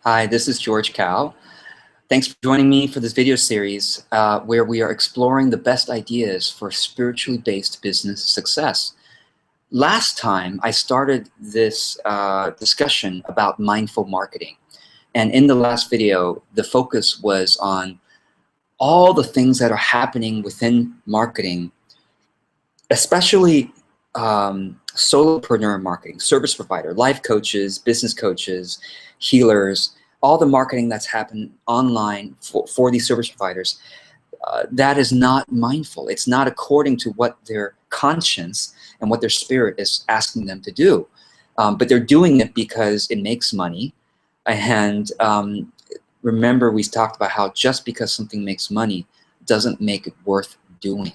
Hi, this is George Cao. Thanks for joining me for this video series where we are exploring the best ideas for spiritually based business success. Last time I started this discussion about mindful marketing, and in the last video the focus was on all the things that are happening within marketing, especially solopreneur marketing, service provider, life coaches, business coaches, healers, all the marketing that's happened online for these service providers, that is not mindful. It's not according to what their conscience and what their spirit is asking them to do. But they're doing it because it makes money. And remember, we talked about how just because something makes money doesn't make it worth doing.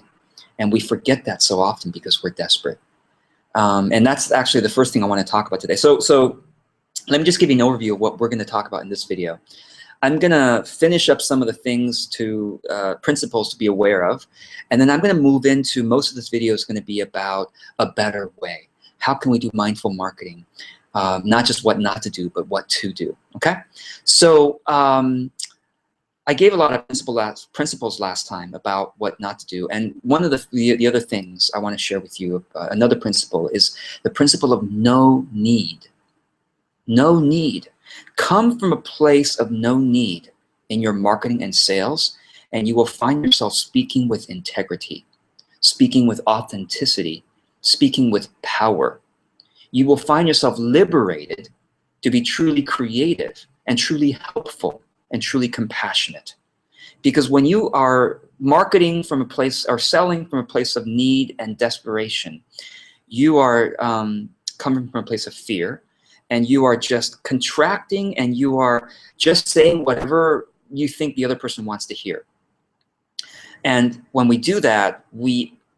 And we forget that so often because we're desperate. And that's actually the first thing I want to talk about today. So let me just give you an overview of what we're going to talk about in this video. I'm going to finish up some of the things to principles to be aware of, and then I'm going to move into, most of this video is going to be about a better way. How can we do mindful marketing? Not just what not to do, but what to do. Okay? So I gave a lot of principles last time about what not to do, and one of the other things I want to share with you, another principle, is the principle of no need. No need. Come from a place of no need in your marketing and sales, and you will find yourself speaking with integrity, speaking with authenticity, speaking with power. You will find yourself liberated to be truly creative and truly helpful and truly compassionate. Because when you are marketing from a place, or selling from a place of need and desperation, you are coming from a place of fear, and you are just contracting, and you are just saying whatever you think the other person wants to hear. And when we do that,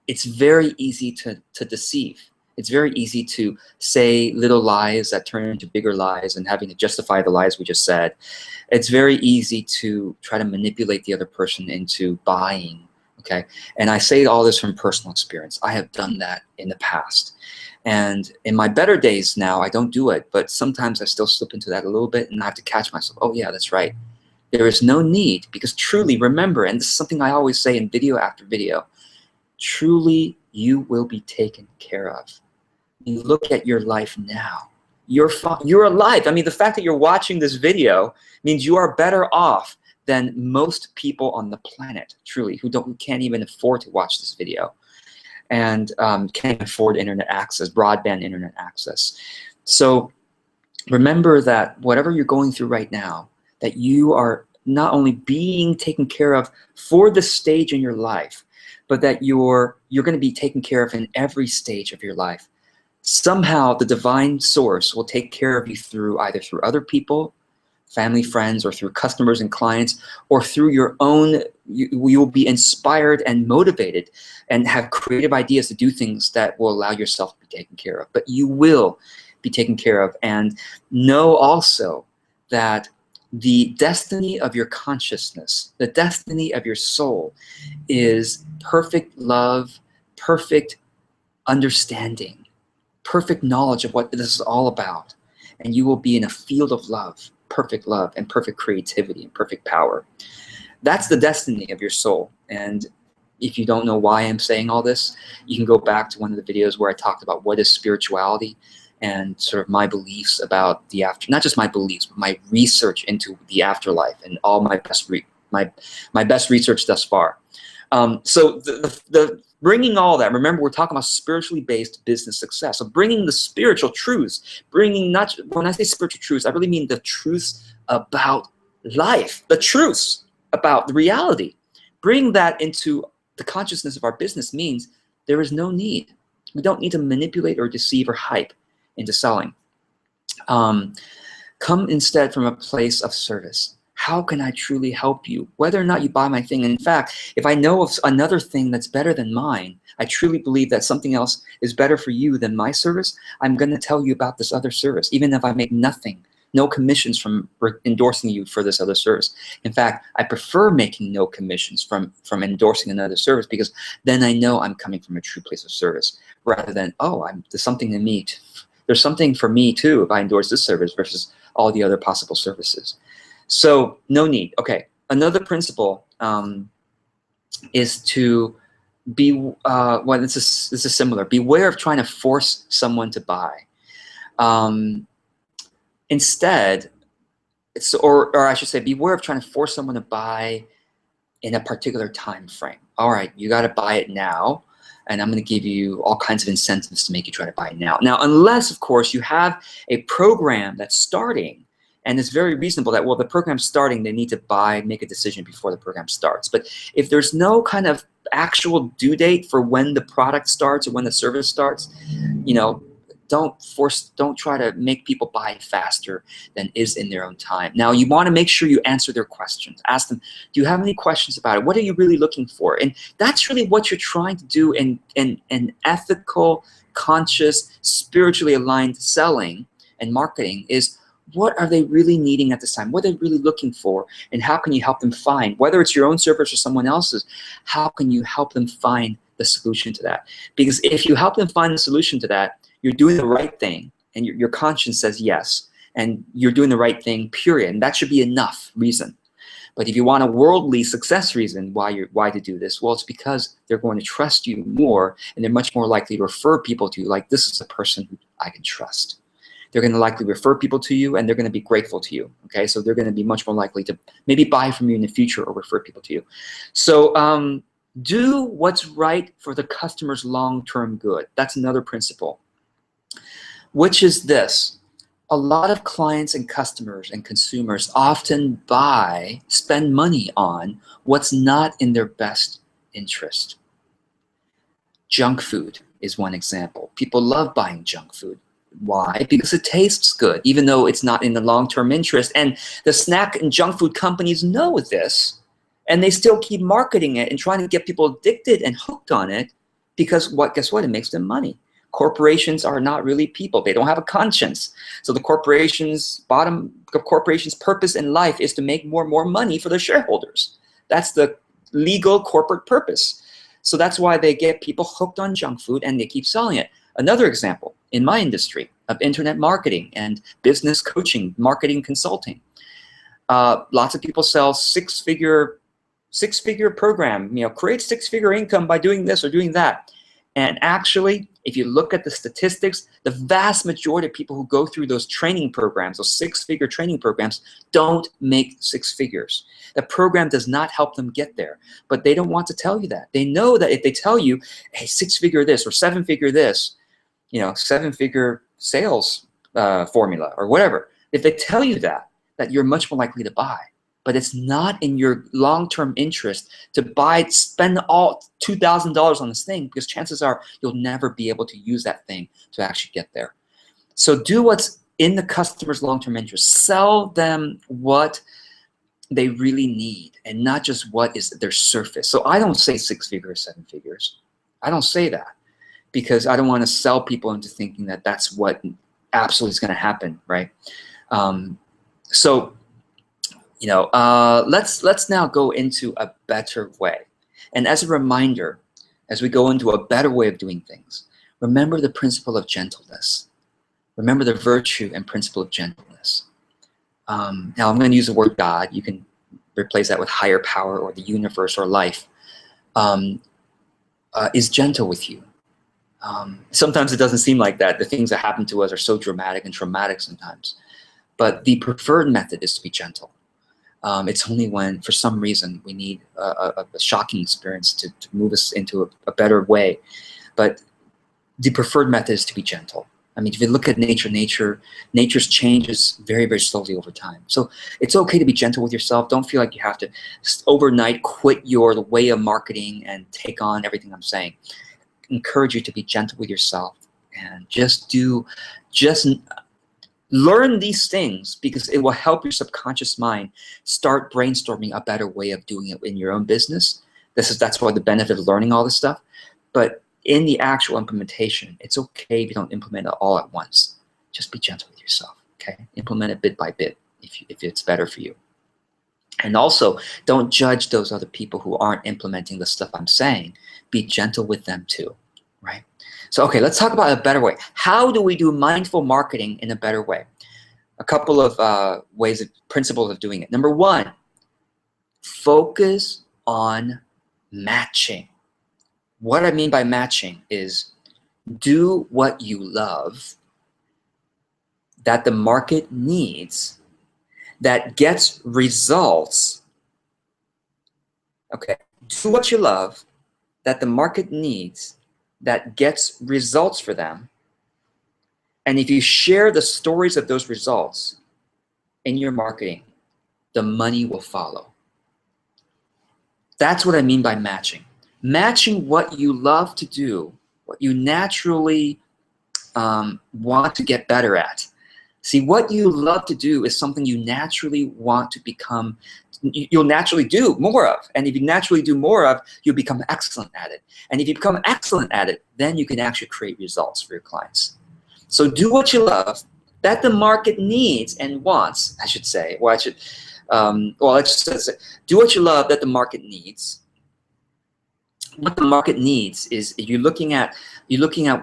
it's very easy to deceive. It's very easy to say little lies that turn into bigger lies and having to justify the lies we just said. It's very easy to try to manipulate the other person into buying, okay? And I say all this from personal experience. I have done that in the past. And in my better days now, I don't do it, but sometimes I still slip into that a little bit, and I have to catch myself. Oh yeah, that's right. There is no need, because truly, remember, and this is something I always say in video after video, truly you will be taken care of. You look at your life now. You're alive. I mean, the fact that you're watching this video means you are better off than most people on the planet, truly, who can't even afford to watch this video, and can't afford internet access, broadband internet access. So remember that whatever you're going through right now, that you are not only being taken care of for this stage in your life, but that you're going to be taken care of in every stage of your life. Somehow the divine source will take care of you either through other people, family, friends, or through customers and clients, or through your own. You will be inspired and motivated and have creative ideas to do things that will allow yourself to be taken care of. But you will be taken care of. And know also that the destiny of your consciousness, the destiny of your soul, is perfect love, perfect understanding, perfect knowledge of what this is all about. And you will be in a field of love, and perfect creativity and perfect power. That's the destiny of your soul. And if you don't know why I'm saying all this, you can go back to one of the videos where I talked about what is spirituality and sort of my beliefs about the after, not just my beliefs, but my research into the afterlife and all my best research thus far. So the bringing all that, remember, we're talking about spiritually based business success. So bringing the spiritual truths, when I say spiritual truths, I really mean the truths about life, the truths about the reality. Bring that into the consciousness of our business means there is no need. We don't need to manipulate or deceive or hype into selling. Come instead from a place of service. How can I truly help you? Whether or not you buy my thing. And in fact, if I know of another thing that's better than mine, I truly believe that something else is better for you than my service, I'm going to tell you about this other service, even if I make nothing, no commissions from endorsing you for this other service. In fact, I prefer making no commissions from endorsing another service, because then I know I'm coming from a true place of service, rather than, oh, there's something in me there's something for me too if I endorse this service versus all the other possible services. So no need. Okay, another principle is to be, well, this is similar. Beware of trying to force someone to buy. Instead, or I should say, beware of trying to force someone to buy in a particular time frame. All right, you got to buy it now, and I'm going to give you all kinds of incentives to make you try to buy it now. Now, unless, of course, you have a program that's starting, and it's very reasonable that, well, the program's starting, they need to make a decision before the program starts. But if there's no kind of actual due date for when the product starts or when the service starts, you know, don't try to make people buy faster than is in their own time. Now, you want to make sure you answer their questions. Ask them, do you have any questions about it? What are you really looking for? And that's really what you're trying to do in ethical, conscious, spiritually aligned selling and marketing is, what are they really needing at this time? What are they really looking for? And how can you help them find, whether it's your own service or someone else's, how can you help them find the solution to that? Because if you help them find the solution to that, you're doing the right thing, and your conscience says yes, and you're doing the right thing, period. And that should be enough reason. But if you want a worldly success reason why to do this, well, it's because they're going to trust you more, and they're much more likely to refer people to you, like, this is a person who I can trust. They're going to likely refer people to you, and they're going to be grateful to you. Okay, so they're going to be much more likely to maybe buy from you in the future or refer people to you. So do what's right for the customer's long-term good. That's another principle, which is this. A lot of clients and customers and consumers often spend money on what's not in their best interest. Junk food is one example. People love buying junk food. Why? Because it tastes good, even though it's not in the long-term interest. And the snack and junk food companies know this, and they still keep marketing it and trying to get people addicted and hooked on it, because guess what? It makes them money. Corporations are not really people. They don't have a conscience. So the corporation's purpose in life is to make more and more money for their shareholders. That's the legal corporate purpose. So that's why they get people hooked on junk food, and they keep selling it. Another example in my industry of internet marketing and business coaching, marketing consulting. Lots of people sell six-figure program, create six-figure income by doing this or doing that. And actually, if you look at the statistics, the vast majority of people who go through those training programs, those six-figure training programs, don't make six figures. The program does not help them get there, but they don't want to tell you that. They know that if they tell you, hey, six-figure this or seven-figure this, seven-figure sales formula or whatever, if they tell you that you're much more likely to buy. But it's not in your long-term interest to spend all $2,000 on this thing, because chances are you'll never be able to use that thing to actually get there. So do what's in the customer's long-term interest. Sell them what they really need, and not just what is their surface. So I don't say six figures, seven figures. I don't say that, because I don't want to sell people into thinking that that's what absolutely is going to happen, right? Let's now go into a better way. And as a reminder, as we go into a better way of doing things, remember the principle of gentleness. Remember the virtue and principle of gentleness. Now I'm going to use the word God. You can replace that with higher power or the universe or life. Is gentle with you. Sometimes it doesn't seem like that. The things that happen to us are so dramatic and traumatic sometimes. But the preferred method is to be gentle. It's only when, for some reason, we need a shocking experience to move us into a better way. But the preferred method is to be gentle. I mean, if you look at nature's changes very, very slowly over time. So it's okay to be gentle with yourself. Don't feel like you have to overnight quit your way of marketing and take on everything I'm saying. Encourage you to be gentle with yourself, and just learn these things, because it will help your subconscious mind start brainstorming a better way of doing it in your own business. That's why the benefit of learning all this stuff. But in the actual implementation, it's okay if you don't implement it all at once. Just be gentle with yourself, okay? Implement it bit by bit if it's better for you. And also, don't judge those other people who aren't implementing the stuff I'm saying. Be gentle with them too, right? So, okay, let's talk about a better way. How do we do mindful marketing in a better way? A couple of ways, principles of doing it. Number one, focus on matching. What I mean by matching is do what you love that the market needs that gets results. Okay, do what you love that the market needs that gets results for them. And if you share the stories of those results in your marketing, the money will follow. That's what I mean by matching. Matching what you love to do, what you naturally want to get better at. See, what you love to do is something you naturally want to become, you'll naturally do more of. And if you naturally do more of, you'll become excellent at it. And if you become excellent at it, then you can actually create results for your clients. So do what you love that the market needs and wants, I should say. Well, let's just say, do what you love that the market needs. What the market needs is you're looking at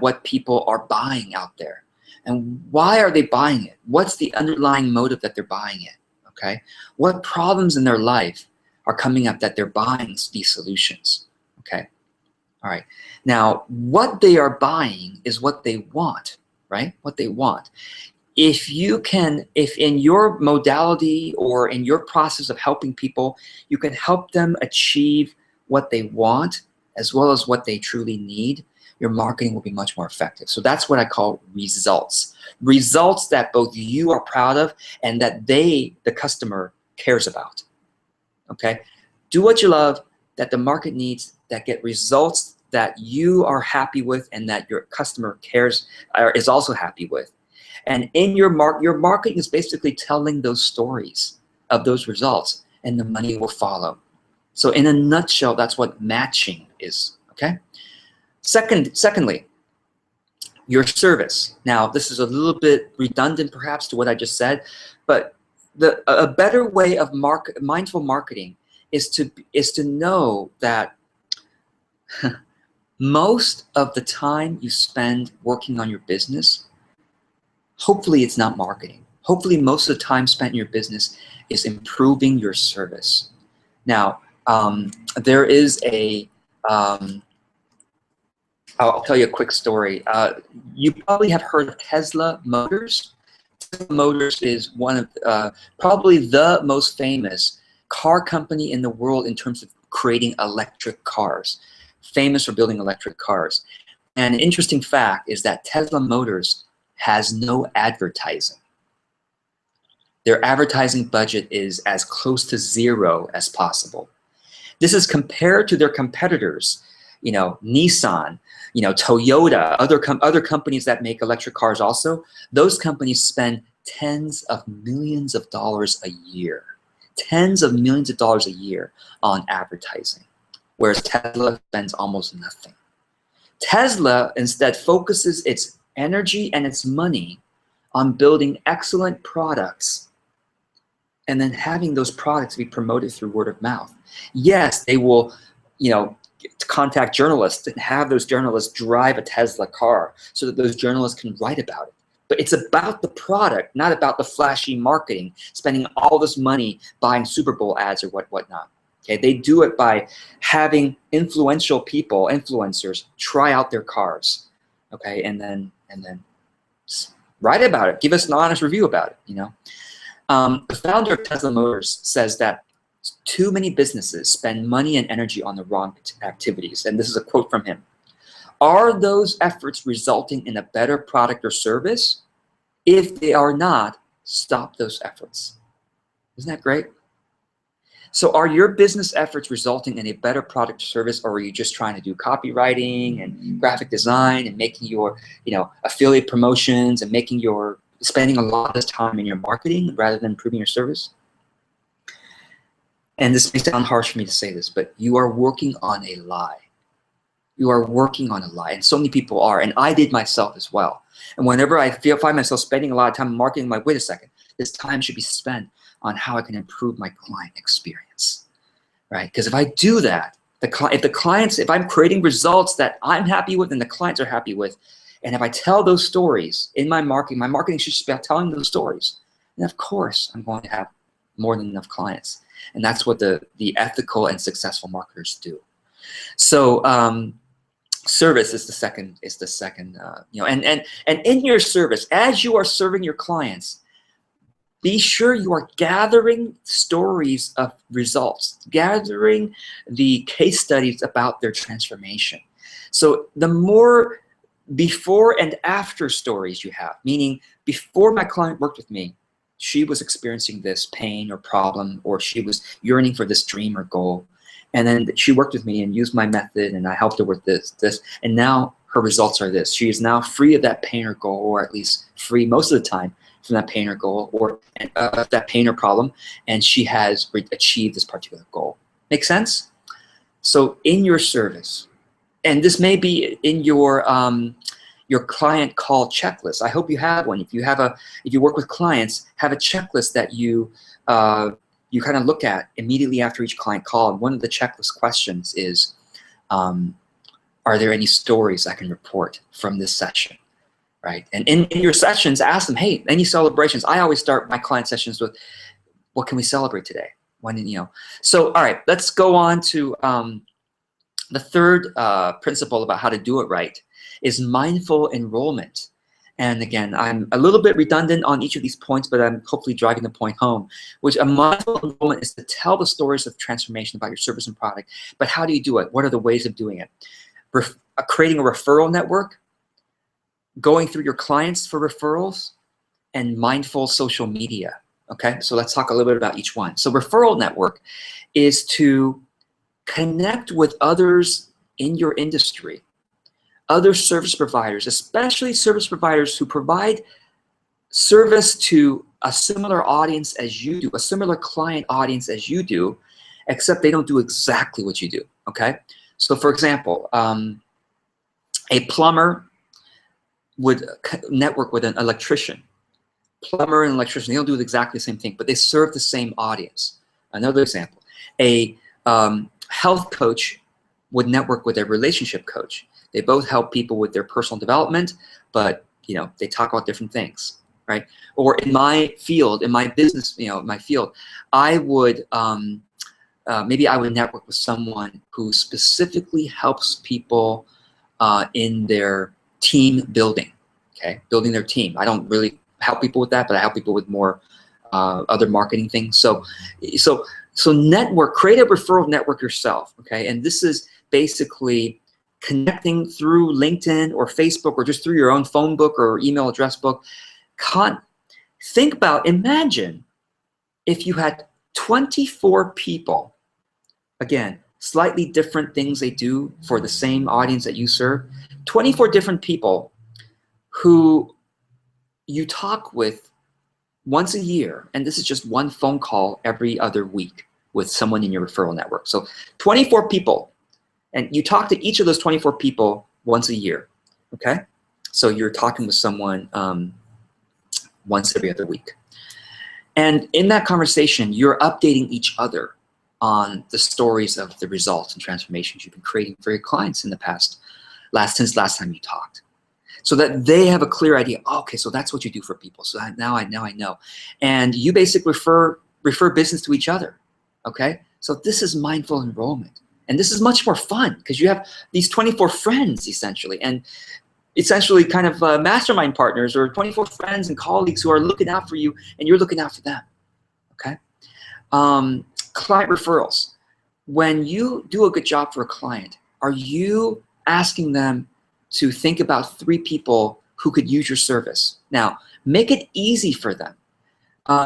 what people are buying out there. And why are they buying it? What's the underlying motive that they're buying it? Okay? What problems in their life are coming up that they're buying these solutions? Okay? All right. Now, what they are buying is what they want, right? What they want. If in your modality or in your process of helping people, you can help them achieve what they want as well as what they truly need, your marketing will be much more effective. So that's what I call results. Results that both you are proud of and that the customer, cares about. Okay? Do what you love that the market needs that get results that you are happy with and that your customer is also happy with. And in your marketing is basically telling those stories of those results, and the money will follow. So in a nutshell, that's what matching is, okay? Secondly, your service. Now, this is a little bit redundant perhaps to what I just said, but a better way of mindful marketing is to know that most of the time you spend working on your business, hopefully it's not marketing. Hopefully most of the time spent in your business is improving your service. Now, there is I'll tell you a quick story. You probably have heard of Tesla Motors. Tesla Motors is one of probably the most famous car company in the world in terms of creating electric cars. Famous for building electric cars. And an interesting fact is that Tesla Motors has no advertising. Their advertising budget is as close to zero as possible. This is compared to their competitors, Nissan, Toyota, other companies that make electric cars also. Those companies spend tens of millions of dollars a year. Tens of millions of dollars a year on advertising, whereas Tesla spends almost nothing. Tesla instead focuses its energy and its money on building excellent products and then having those products be promoted through word of mouth. Yes, they will, contact journalists and have those journalists drive a Tesla car so that those journalists can write about it. But it's about the product, not about the flashy marketing, spending all this money buying Super Bowl ads or whatnot. Okay, they do it by having influential people, influencers, try out their cars. Okay, and then write about it. Give us an honest review about it. The founder of Tesla Motors says that too many businesses spend money and energy on the wrong activities. And this is a quote from him. Are those efforts resulting in a better product or service? If they are not, stop those efforts. Isn't that great? So are your business efforts resulting in a better product or service, or are you just trying to do copywriting and graphic design and making your, affiliate promotions and spending a lot of this time in your marketing rather than improving your service? And this may sound harsh for me to say this, but you are working on a lie. You are working on a lie, and so many people are, and I did myself as well. And whenever I find myself spending a lot of time marketing, I'm like, wait a second, this time should be spent on how I can improve my client experience, right? Because if I do that, If I'm creating results that I'm happy with and the clients are happy with, and if I tell those stories in my marketing should just be about telling those stories, then of course I'm going to have more than enough clients. And that's what the ethical and successful marketers do. So service is the second, you know, and in your service, as you are serving your clients, be sure you are gathering stories of results, gathering the case studies about their transformation. So the more before and after stories you have, meaning before my client worked with me, she was experiencing this pain or problem, or she was yearning for this dream or goal. And then she worked with me and used my method, and I helped her with this, and now her results are this. She is now free of that pain or goal, or at least free most of the time from that pain or goal, or that pain or problem, and she has achieved this particular goal. Make sense? So in your service, and this may be in your client call checklist. I hope you have one. If you work with clients, have a checklist that you kind of look at immediately after each client call. And one of the checklist questions is, are there any stories I can report from this session? Right? And in your sessions, ask them, hey, any celebrations? I always start my client sessions with, what can we celebrate today? So, all right, let's go on to the third principle about how to do it right is mindful enrollment. And again, I'm a little bit redundant on each of these points, but I'm hopefully driving the point home, which a mindful enrollment is to tell the stories of transformation about your service and product. But how do you do it? What are the ways of doing it? Creating a referral network, going through your clients for referrals, and mindful social media. Okay, so let's talk a little bit about each one. So referral network is to connect with others in your industry, other service providers, especially service providers who provide service to a similar audience as you do, a similar client audience as you do, except they don't do exactly what you do, okay? So for example, a plumber would network with an electrician. Plumber and electrician, they don't do exactly the same thing, but they serve the same audience. Another example, a health coach would network with a relationship coach. They both help people with their personal development, but you know, they talk about different things, right? Or in my field, in my business, you know, my field, I would maybe I would network with someone who specifically helps people in their team building, okay? Building their team. I don't really help people with that, but I help people with more other marketing things. So network, create a referral network yourself, okay? And this is basically connecting through LinkedIn or Facebook or just through your own phone book or email address book. Think about, imagine if you had 24 people, again, slightly different things they do for the same audience that you serve, 24 different people who you talk with once a year, and this is just one phone call every other week with someone in your referral network. So 24 people, and you talk to each of those 24 people once a year, okay? So you're talking with someone once every other week. And in that conversation, you're updating each other on the stories of the results and transformations you've been creating for your clients in the past, since last time you talked, so that they have a clear idea. Oh, okay, so that's what you do for people. So now I know. And you basically refer business to each other, okay? So this is mindful enrollment. And this is much more fun because you have these 24 friends essentially, and essentially kind of mastermind partners or 24 friends and colleagues who are looking out for you and you're looking out for them, okay? Client referrals. When you do a good job for a client, are you asking them to think about 3 people who could use your service? Now, make it easy for them.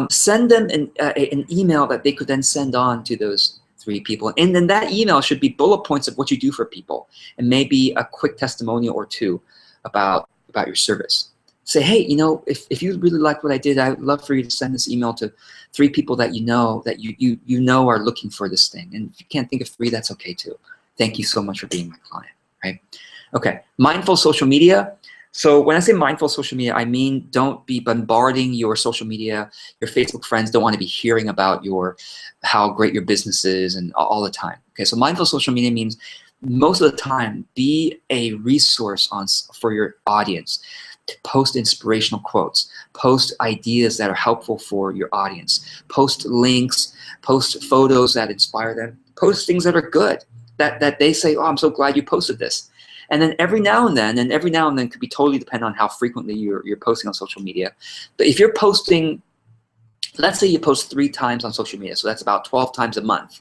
Send them an email that they could then send on to those 3 people. And then that email should be bullet points of what you do for people and maybe a quick testimonial or 2 about your service. Say, hey, you know, if you really like what I did, I would love for you to send this email to 3 people that you know are looking for this thing. And if you can't think of 3, that's okay too. Thank you so much for being my client, right? Okay, mindful social media. So when I say mindful social media, I mean don't be bombarding your social media. Your Facebook friends don't want to be hearing about how great your business is and all the time. Okay, so mindful social media means most of the time be a resource for your audience. Post inspirational quotes, post ideas that are helpful for your audience, post links, post photos that inspire them, post things that are good, that they say, oh, I'm so glad you posted this. And then every now and then could be totally dependent on how frequently you're posting on social media. But if you're posting, let's say you post 3 times on social media, so that's about 12 times a month.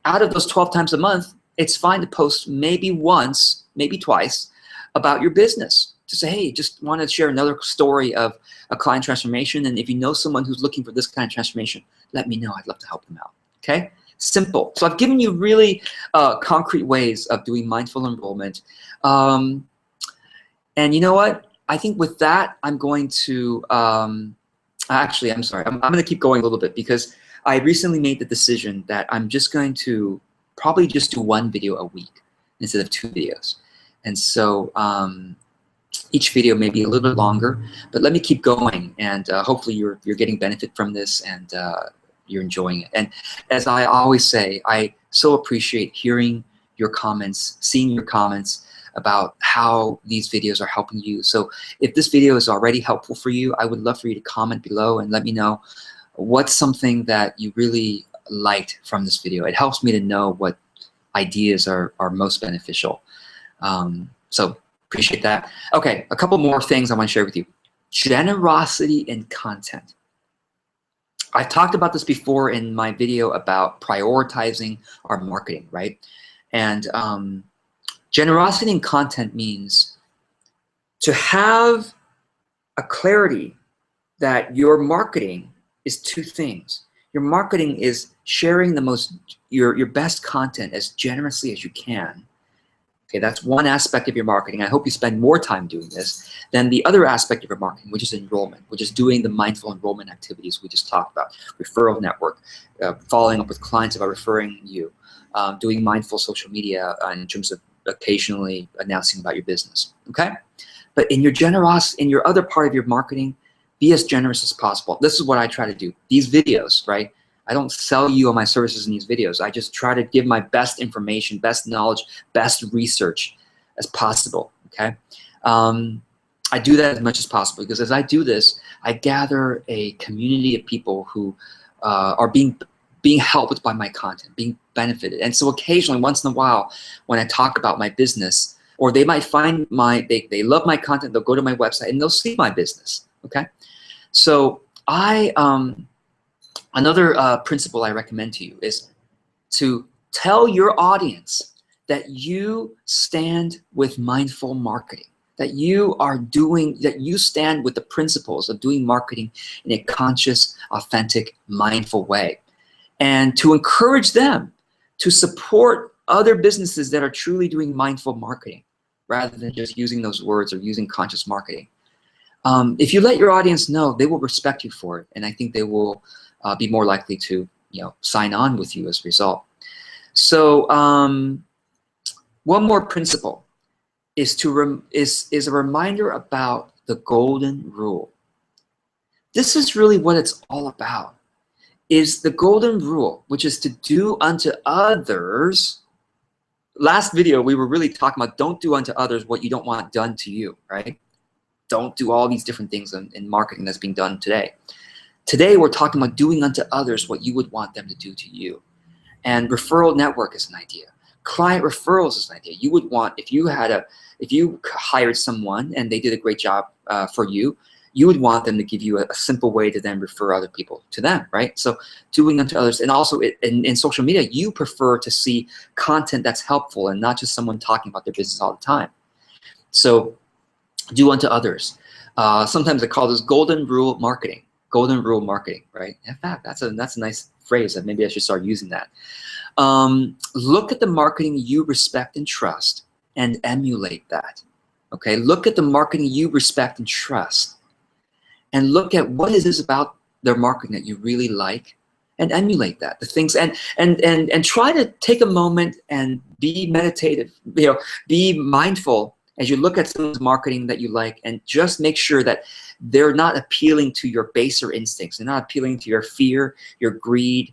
Out of those 12 times a month, it's fine to post maybe once, maybe twice about your business. To say, hey, just want to share another story of a client transformation, and if you know someone who's looking for this kind of transformation, let me know. I'd love to help them out. Okay? Simple. So I've given you really concrete ways of doing mindful enrollment. And you know what? I think with that, I'm going to, actually, I'm sorry. I'm going to keep going a little bit because I recently made the decision that I'm just going to probably just do 1 video a week instead of 2 videos. And so each video may be a little bit longer, but let me keep going, and hopefully you're getting benefit from this, and you're enjoying it. And as I always say, I so appreciate hearing your comments, seeing your comments about how these videos are helping you. So if this video is already helpful for you, I would love for you to comment below and let me know what's something that you really liked from this video. It helps me to know what ideas are most beneficial. So appreciate that. Okay, a couple more things I want to share with you. Generosity in content. I've talked about this before in my video about prioritizing our marketing, right? And generosity in content means to have a clarity that your marketing is 2 things. Your marketing is sharing your best content as generously as you can. Okay, that's one aspect of your marketing. I hope you spend more time doing this than the other aspect of your marketing, which is enrollment, which is doing the mindful enrollment activities we just talked about. Referral network, following up with clients about referring you, doing mindful social media in terms of occasionally announcing about your business. Okay, but in your other part of your marketing, be as generous as possible. This is what I try to do. These videos, right? I don't sell you on my services in these videos. I just try to give my best information, best knowledge, best research as possible, okay? I do that as much as possible because as I do this, I gather a community of people who are being helped by my content, being benefited. And so occasionally, once in a while, when I talk about my business, or they might find they love my content, they'll go to my website and they'll see my business, okay? So another principle I recommend to you is to tell your audience that you stand with mindful marketing, that you stand with the principles of doing marketing in a conscious, authentic, mindful way. And to encourage them to support other businesses that are truly doing mindful marketing rather than just using those words or using conscious marketing. If you let your audience know, they will respect you for it, and I think they will be more likely to, sign on with you as a result. So one more principle is a reminder about the golden rule. This is really what it's all about. Is the golden rule, which is to do unto others. Last video we were really talking about don't do unto others what you don't want done to you, right? Don't do all these different things in marketing that's being done today. Today, we're talking about doing unto others what you would want them to do to you. And referral network is an idea. Client referrals is an idea. You would want, if you hired someone and they did a great job for you, you would want them to give you a simple way to then refer other people to them, right? So doing unto others. And also in social media, you prefer to see content that's helpful and not just someone talking about their business all the time. So do unto others. Sometimes I call this golden rule marketing. Golden rule marketing, right? In fact, that's a nice phrase that maybe I should start using that. Look at the marketing you respect and trust and emulate that. Okay, look at the marketing you respect and trust and look at what is this about their marketing that you really like and emulate that. The things and try to take a moment and be meditative, be mindful as you look at someone's marketing that you like, and just make sure that they're not appealing to your baser instincts. They're not appealing to your fear, your greed.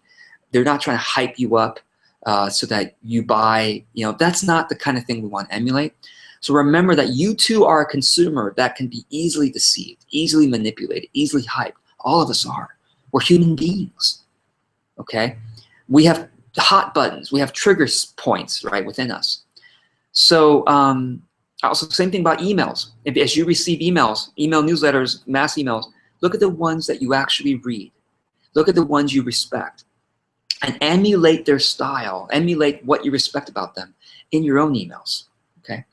They're not trying to hype you up so that you buy. That's not the kind of thing we want to emulate. So remember that you too are a consumer that can be easily deceived, easily manipulated, easily hyped. All of us are. We're human beings, okay? We have hot buttons. We have trigger points, right, within us. So also, same thing about emails. As you receive emails, email newsletters, mass emails, look at the ones that you actually read. Look at the ones you respect. And emulate their style. Emulate what you respect about them in your own emails, okay?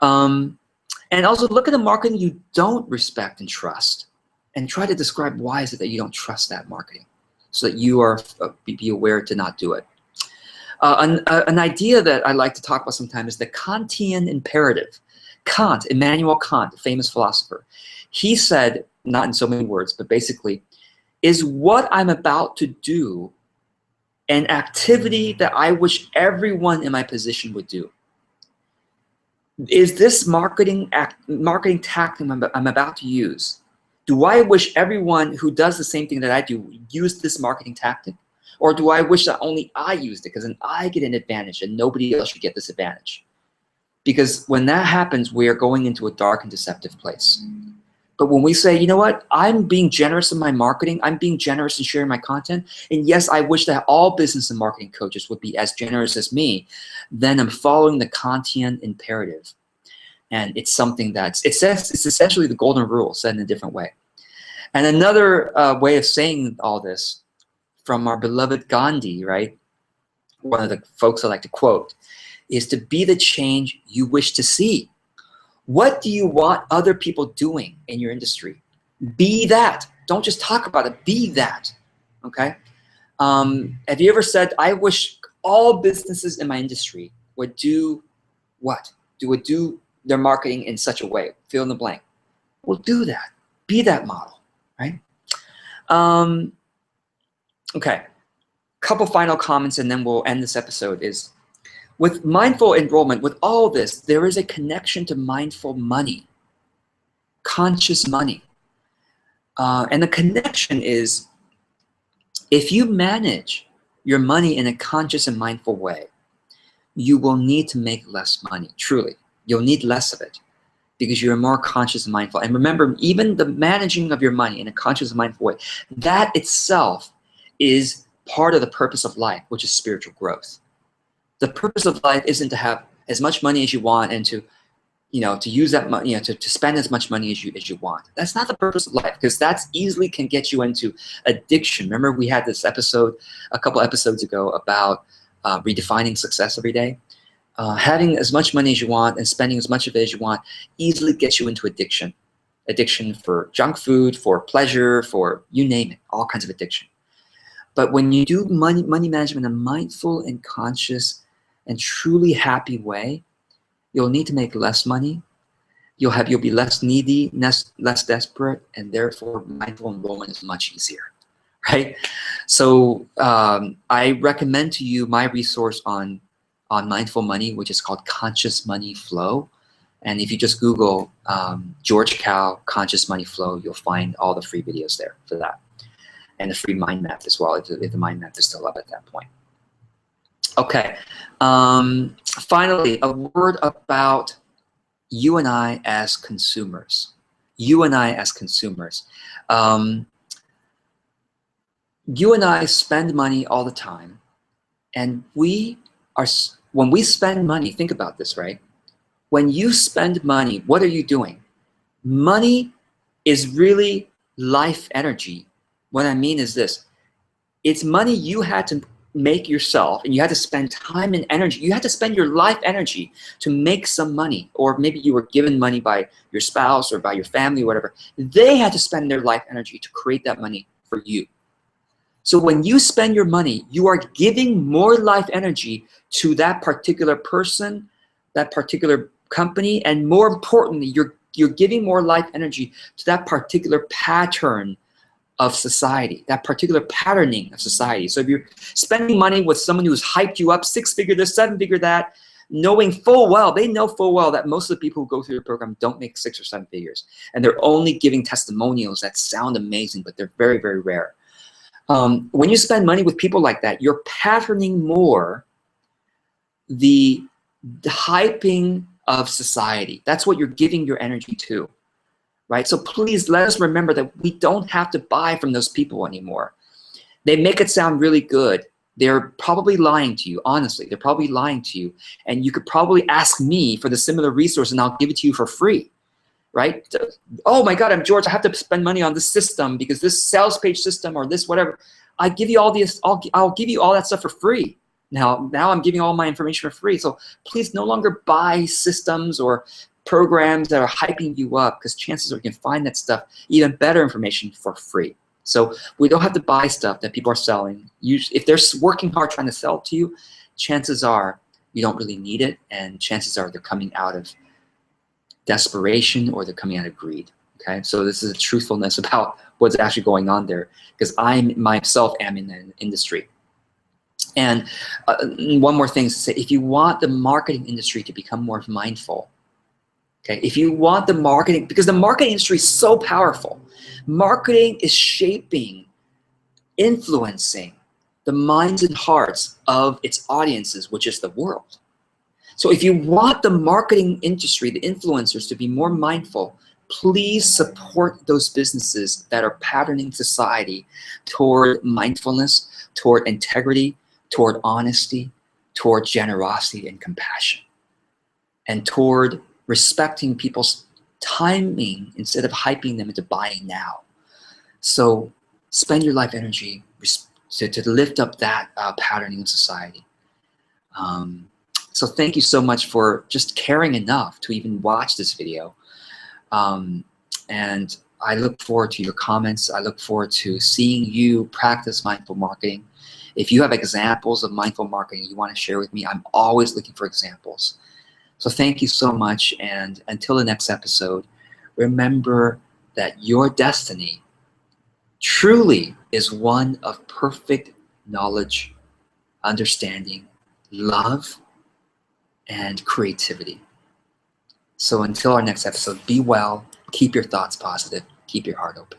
And also look at the marketing you don't respect and trust, and try to describe why is it that you don't trust that marketing, so that you are be aware to not do it. An idea that I like to talk about sometimes is the Kantian imperative. Kant, Immanuel Kant, a famous philosopher, he said, not in so many words, but basically, is what I'm about to do an activity that I wish everyone in my position would do? Is this marketing tactic I'm about to use, do I wish everyone who does the same thing that I do use this marketing tactic? Or do I wish that only I used it, because then I get an advantage and nobody else should get this advantage? Because when that happens, we are going into a dark and deceptive place. But when we say, you know what, I'm being generous in my marketing, I'm being generous in sharing my content, and yes, I wish that all business and marketing coaches would be as generous as me, then I'm following the Kantian imperative. And it's something it's essentially the golden rule said in a different way. And another way of saying all this, from our beloved Gandhi, right? One of the folks I like to quote, is to be the change you wish to see. What do you want other people doing in your industry? Be that. Don't just talk about it. Be that. Okay? Have you ever said, I wish all businesses in my industry would do what? Would do their marketing in such a way? Fill in the blank. Well, do that. Be that model, right? Okay. Couple final comments and then we'll end this episode is, with mindful enrollment, with all this, there is a connection to mindful money, conscious money. And the connection is, if you manage your money in a conscious and mindful way, you will need to make less money, truly. You'll need less of it because you're more conscious and mindful. And remember, even the managing of your money in a conscious and mindful way, that itself is part of the purpose of life, which is spiritual growth. The purpose of life isn't to have as much money as you want and to use that money, to spend as much money as you want. That's not the purpose of life, because that's easily can get you into addiction. Remember, we had this episode a couple episodes ago about redefining success every day. Having as much money as you want and spending as much of it as you want easily gets you into addiction. Addiction for junk food, for pleasure, for you name it, all kinds of addiction. But when you do money management in a mindful and conscious and truly happy way, you'll need to make less money. You'll be less needy, less desperate, and therefore mindful enrollment is much easier, right? So I recommend to you my resource on mindful money, which is called Conscious Money Flow. And if you just Google George Kao Conscious Money Flow, you'll find all the free videos there for that. And the free mind map as well, if the mind map is still up at that point. Okay. Finally, a word about you and I as consumers. You and I as consumers. You and I spend money all the time, and when we spend money, think about this, right? When you spend money, what are you doing? Money is really life energy. What I mean is this: it's money you had to make yourself, and you had to spend time and energy. You had to spend your life energy to make some money, or maybe you were given money by your spouse or by your family or whatever. They had to spend their life energy to create that money for you. So when you spend your money, you are giving more life energy to that particular person, that particular company, and more importantly, you're giving more life energy to that particular pattern of society, that particular patterning of society. So if you're spending money with someone who's hyped you up, 6-figure this, 7-figure that, knowing full well, they know full well that most of the people who go through the program don't make 6 or 7 figures. And they're only giving testimonials that sound amazing, but they're very, very rare. When you spend money with people like that, you're patterning more the hyping of society. That's what you're giving your energy to, right? So please let us remember that we don't have to buy from those people anymore. They make it sound really good. They're probably lying to you, honestly. They're probably lying to you. And you could probably ask me for the similar resource and I'll give it to you for free, right? Oh my God, I'm George, I have to spend money on this system because this sales page system or this whatever. I give you all this, I'll give you all that stuff for free. Now I'm giving all my information for free. So please no longer buy systems or programs that are hyping you up, because chances are you can find that stuff, even better information, for free. So we don't have to buy stuff that people are selling. If they're working hard trying to sell it to you, chances are you don't really need it, and chances are they're coming out of desperation or they're coming out of greed. Okay, so this is a truthfulness about what's actually going on there, because I myself am in the industry. And one more thing to say, if you want the marketing industry to become more mindful, okay, if you want the marketing, because the marketing industry is so powerful. Marketing is shaping, influencing the minds and hearts of its audiences, which is the world. So if you want the marketing industry, the influencers, to be more mindful, please support those businesses that are patterning society toward mindfulness, toward integrity, toward honesty, toward generosity and compassion, and toward respecting people's timing instead of hyping them into buying now. So spend your life energy to lift up that patterning in society. So thank you so much for just caring enough to even watch this video. And I look forward to your comments. I look forward to seeing you practice mindful marketing. If you have examples of mindful marketing you want to share with me, I'm always looking for examples. So thank you so much, and until the next episode, remember that your destiny truly is one of perfect knowledge, understanding, love, and creativity. So until our next episode, be well, keep your thoughts positive, keep your heart open.